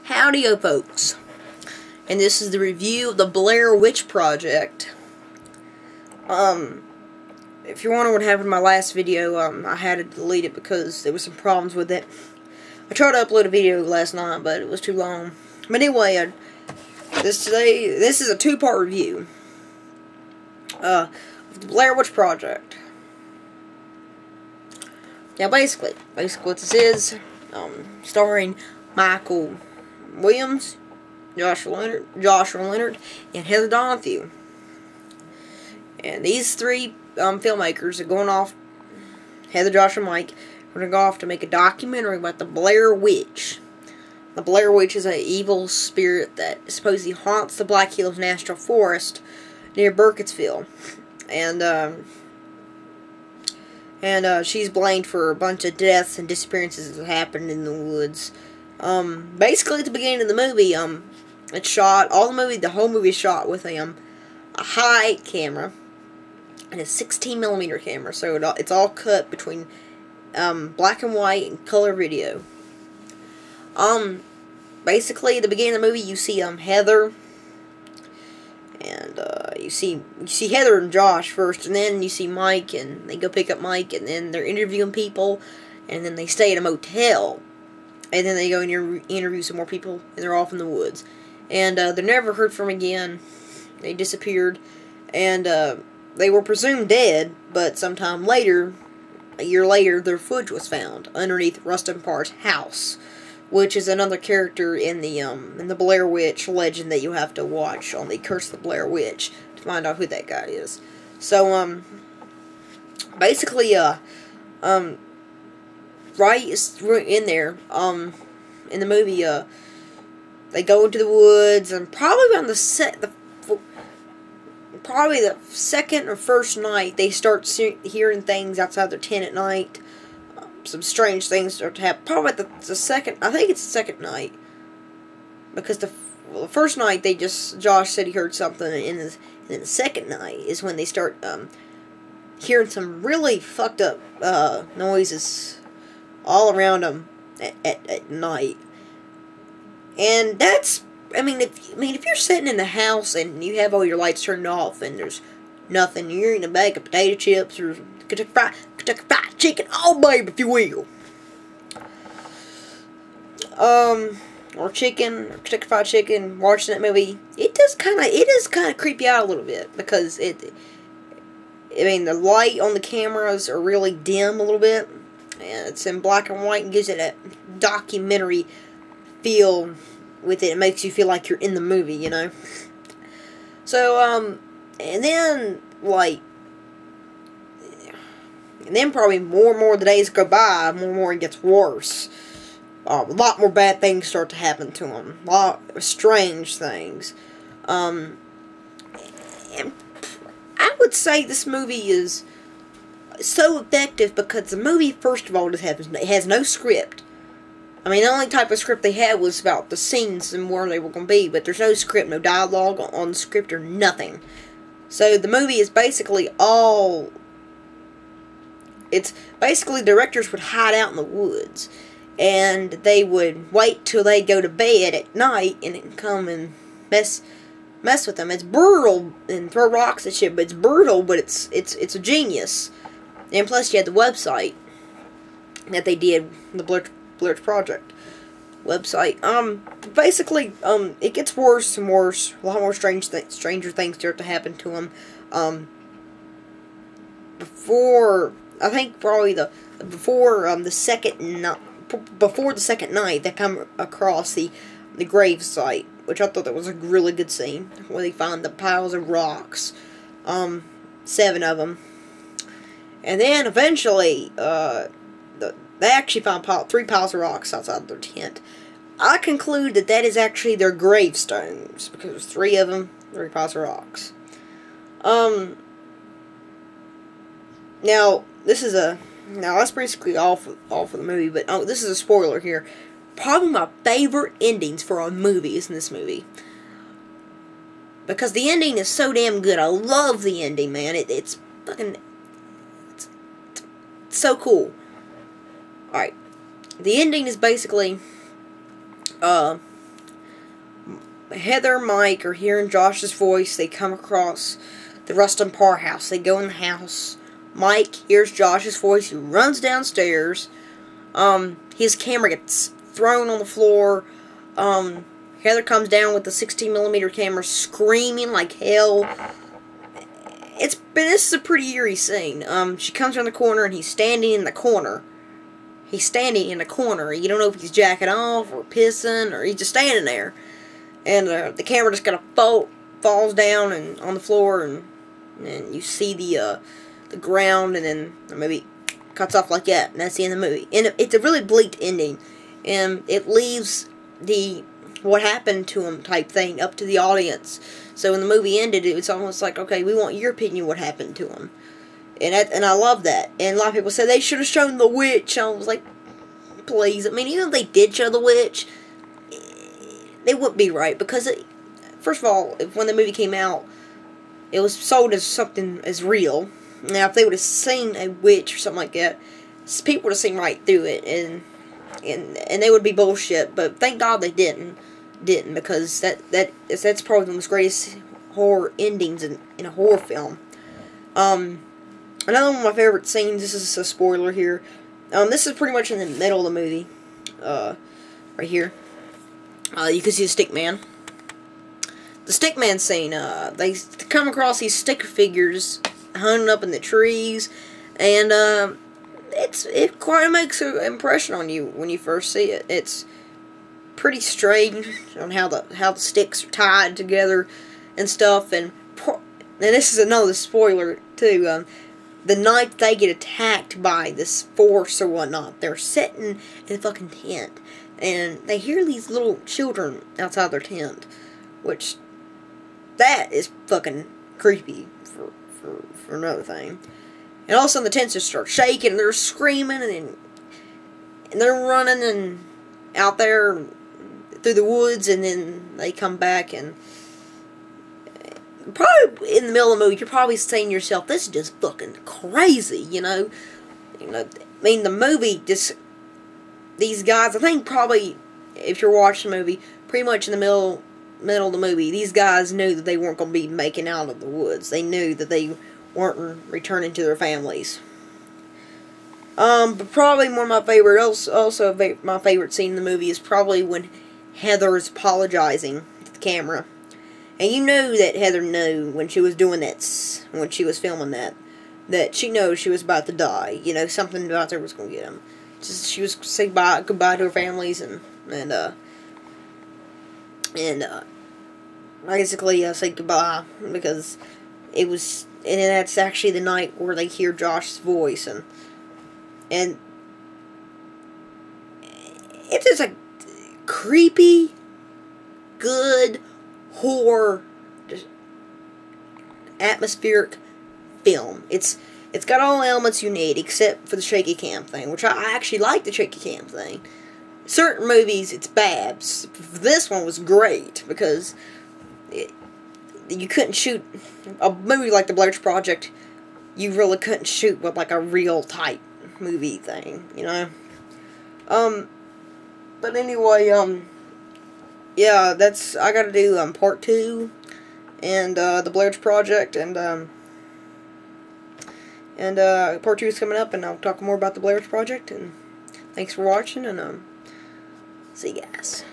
Howdy-o, folks, and this is the review of the Blair Witch Project. If you're wondering what happened in my last video, I had to delete it because there was some problems with it. I tried to upload a video last night, but it was too long. But anyway, this is a two-part review of the Blair Witch Project. Now, basically what this is, starring Michael Williams, Joshua Leonard, and Heather Donahue. And these three filmmakers are going off, Heather, Josh, and Mike, are going to go off to make a documentary about the Blair Witch. The Blair Witch is an evil spirit that supposedly haunts the Black Hills National Forest near Burkittsville. And she's blamed for a bunch of deaths and disappearances that happened in the woods. Basically, at the beginning of the movie, it's shot, the whole movie is shot with a high camera and a 16mm camera, so it's all cut between black and white and color video. Basically, at the beginning of the movie, you see Heather, and you see Heather and Josh first, and then you see Mike, and they go pick up Mike, and then they're interviewing people, and then they stay at a motel. And then they go and interview some more people, and they're off in the woods. And they're never heard from again. They disappeared. And they were presumed dead, but sometime later, a year later, their footage was found underneath Rustin Parr's house, which is another character in the Blair Witch legend that you have to watch on the Curse of the Blair Witch to find out who that guy is. So, basically, right in there, in the movie, they go into the woods, and probably on the second or first night, they start hearing things outside their tent at night. Some strange things start to happen. Probably the second, I think it's the second night, because the first night Josh said he heard something, and then the second night is when they start hearing some really fucked up noises all around them at night. And that's, if you're sitting in the house and you have all your lights turned off and there's nothing, you're eating a bag of potato chips or Kentucky Fried Chicken, oh babe, if you will, or Kentucky Fried Chicken, watching that movie, it does kind of creep you out a little bit, because the light on the cameras are really dim a little bit, and it's in black and white, and gives it a documentary feel with it. It makes you feel like you're in the movie, you know. So, and then probably more and more the days go by, more and more it gets worse. A lot more bad things start to happen to him. A lot of strange things. And I would say this movie is so effective because the movie, first of all, it has no script. The only type of script they had was about the scenes and where they were going to be, but there's no script, no dialogue on the script or nothing. So the movie is basically directors would hide out in the woods, and they would wait till they go to bed at night and then come and mess with them. It's brutal, and throw rocks at shit, but it's brutal, but it's a genius. And plus, you had the website that they did, the Blair Project website. Basically, it gets worse and worse. A lot more stranger things start to happen to him. Before the second night, they come across the grave site, which I thought that was a really good scene, where they find the piles of rocks, 7 of them. And then eventually, they actually found 3 piles of rocks outside their tent. I conclude that is actually their gravestones, because there's 3 of them, 3 piles of rocks. Now that's basically all for the movie, but this is a spoiler here. Probably my favorite endings for a movie is in this movie, because the ending is so damn good. I love the ending, man. It's so cool. Alright. The ending is basically, Heather and Mike are hearing Josh's voice. They come across the Rustin Parr house. They go in the house. Mike hears Josh's voice. He runs downstairs. His camera gets thrown on the floor. Heather comes down with the 16mm camera, screaming like hell. This is a pretty eerie scene. She comes around the corner and he's standing in the corner. He's standing in the corner. You don't know if he's jacking off or pissing or he's just standing there. And the camera just kind of falls down and on the floor, and you see the ground, and then the movie cuts off like that, and that's the end of the movie. And it's a really bleak ending, and it leaves the what happened to him type thing up to the audience. So when the movie ended, it was almost like, okay, we want your opinion what happened to him. And I love that. And a lot of people said they should have shown the witch. I was like, please. I mean, even if they did show the witch, they wouldn't be right. Because, first of all, when the movie came out, it was sold as something as real. Now, if they would have seen a witch or something like that, people would have seen right through it. And they would be bullshit. But thank God they didn't. Because that's probably the most greatest horror endings in a horror film. Another one of my favorite scenes, this is a spoiler here. This is pretty much in the middle of the movie. Right here. You can see the stick man. The stick man scene, they come across these stick figures hung up in the trees, and it quite makes an impression on you when you first see it. It's pretty strange on how the sticks are tied together and stuff, and this is another spoiler too. The night they get attacked by this force or whatnot, they're sitting in a fucking tent, and they hear these little children outside their tent, which, that is fucking creepy for another thing. And all of a sudden the tent just starts shaking, and they're screaming, and they're running and out there through the woods, and then they come back, and probably in the middle of the movie, you're probably saying to yourself, this is just fucking crazy, you know? I mean, the movie just, these guys, I think probably, if you're watching the movie, pretty much in the middle of the movie, these guys knew that they weren't going to be making out of the woods. They knew that they weren't returning to their families. But probably one of my favorite, also my favorite scene in the movie is probably when Heather is apologizing to the camera. And you know that Heather knew when she was doing that, when she was filming that she knows she was about to die. You know, something about there was going to get him. Just, she was saying goodbye to her families, and basically say goodbye, because it was, and that's actually the night where they hear Josh's voice, and it's just a creepy, good horror, just atmospheric film. It's got all the elements you need, except for the shaky cam thing, which I actually like the shaky cam thing. Certain movies, it's bad. This one was great, because you couldn't shoot a movie like The Blair Project. You really couldn't shoot with like a real tight movie thing, you know. But anyway, yeah, I gotta do part 2 and The Blair Project, and part 2 is coming up, and I'll talk more about The Blair Project. And thanks for watching, and see you guys.